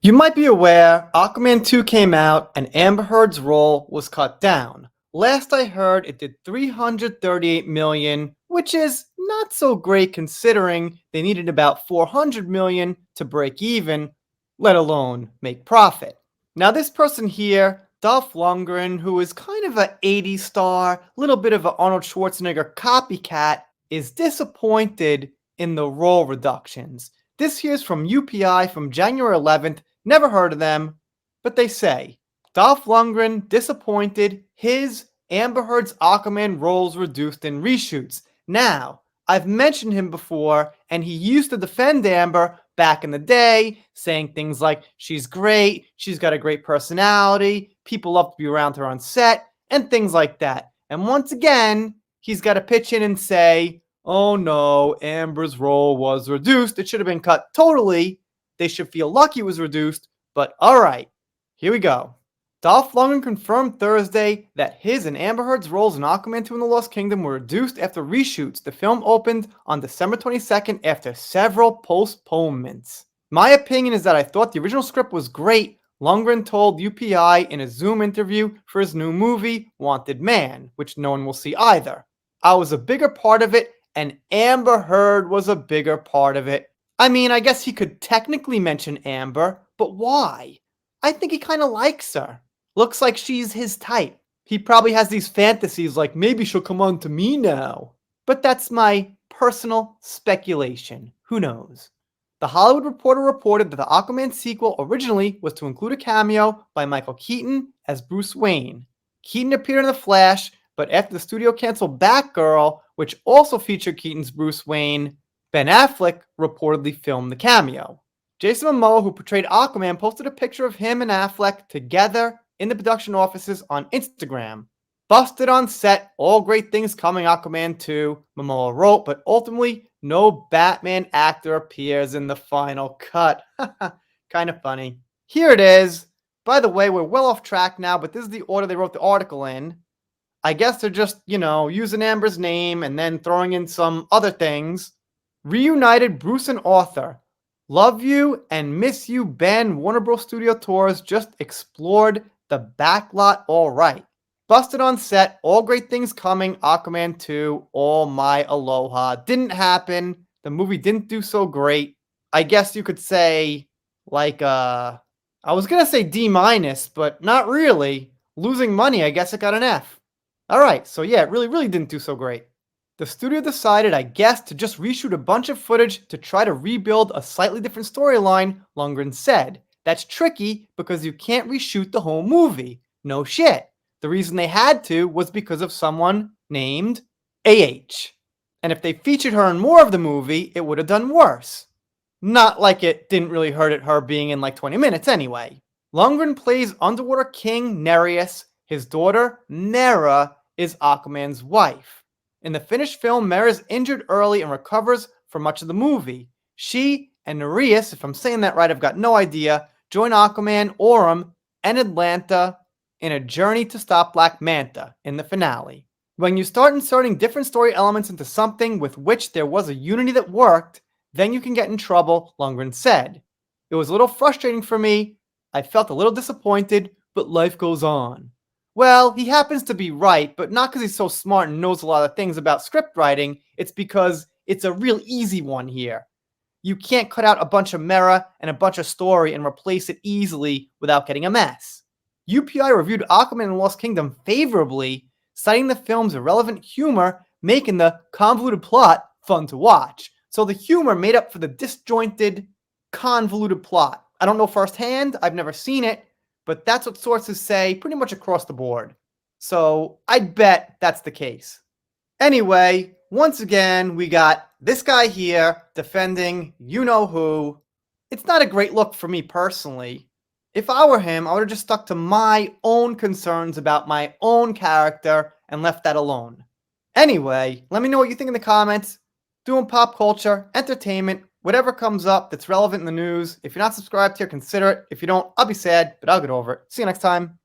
You might be aware Aquaman 2 came out and Amber Heard's role was cut down. Last I heard, it did 338 million, which is not so great considering they needed about 400 million to break even, let alone make profit. Now this person here, Dolph Lundgren, who is kind of a 80s star, little bit of an Arnold Schwarzenegger copycat, is disappointed in the role reductions. This here's from UPI from January 11th. Never heard of them, but they say Dolph Lundgren disappointed, his Amber Heard's Aquaman roles reduced in reshoots. Now, I've mentioned him before, and he used to defend Amber back in the day, saying things like, she's great, she's got a great personality, people love to be around her on set, and things like that. And once again, he's got to pitch in and say, oh no, Amber's role was reduced, it should have been cut totally. They should feel lucky it was reduced, but alright, here we go. Dolph Lundgren confirmed Thursday that his and Amber Heard's roles in Aquaman 2 and the Lost Kingdom were reduced after reshoots. The film opened on December 22nd after several postponements. My opinion is that I thought the original script was great, Lundgren told UPI in a Zoom interview for his new movie, Wanted Man, which no one will see either. I was a bigger part of it, and Amber Heard was a bigger part of it. I mean, I guess he could technically mention Amber, but why? I think he kind of likes her. Looks like she's his type. He probably has these fantasies like maybe she'll come on to me now. But that's my personal speculation. Who knows? The Hollywood Reporter reported that the Aquaman sequel originally was to include a cameo by Michael Keaton as Bruce Wayne. Keaton appeared in The Flash, but after the studio canceled Batgirl, which also featured Keaton's Bruce Wayne, Ben Affleck reportedly filmed the cameo. Jason Momoa, who portrayed Aquaman, posted a picture of him and Affleck together in the production offices on Instagram. Busted on set, all great things coming Aquaman 2, Momoa wrote, but ultimately no Batman actor appears in the final cut. Kind of funny. Here it is. By the way, we're well off track now, but this is the order they wrote the article in. I guess they're just, using Amber's name and then throwing in some other things. Reunited Bruce and Arthur. Love You and Miss You Ben Warner Bros. Studio Tours just explored the backlot all right. Busted on set, all great things coming, Aquaman 2, all my aloha. Didn't happen. The movie didn't do so great. I guess you could say, I was going to say D-, but not really. Losing money, I guess it got an F. Alright, so yeah, it really didn't do so great. The studio decided, I guess, to just reshoot a bunch of footage to try to rebuild a slightly different storyline, Lundgren said. That's tricky because you can't reshoot the whole movie. No shit. The reason they had to was because of someone named AH. And if they featured her in more of the movie, it would have done worse. Not like it didn't really hurt at her being in like 20 minutes anyway. Lundgren plays underwater king Nereus. His daughter, Mera, is Aquaman's wife. In the finished film, Mera is injured early and recovers for much of the movie. She and Nereus, if I'm saying that right, I've got no idea, join Aquaman, Orem, and Atlanta in a journey to stop Black Manta in the finale. When you start inserting different story elements into something with which there was a unity that worked, then you can get in trouble, Lundgren said. It was a little frustrating for me. I felt a little disappointed, but life goes on. Well, he happens to be right, but not because he's so smart and knows a lot of things about script writing. It's because it's a real easy one here. You can't cut out a bunch of Mera and a bunch of story and replace it easily without getting a mess. UPI reviewed Aquaman and the Lost Kingdom favorably, citing the film's irrelevant humor, making the convoluted plot fun to watch. So the humor made up for the disjointed, convoluted plot. I don't know firsthand, I've never seen it, but that's what sources say pretty much across the board. So I'd bet that's the case. Anyway, once again, we got this guy here defending you-know-who. It's not a great look for me personally. If I were him, I would have just stuck to my own concerns about my own character and left that alone. Anyway, let me know what you think in the comments. Doing pop culture, entertainment, whatever comes up that's relevant in the news. If you're not subscribed here, consider it. If you don't, I'll be sad, but I'll get over it. See you next time.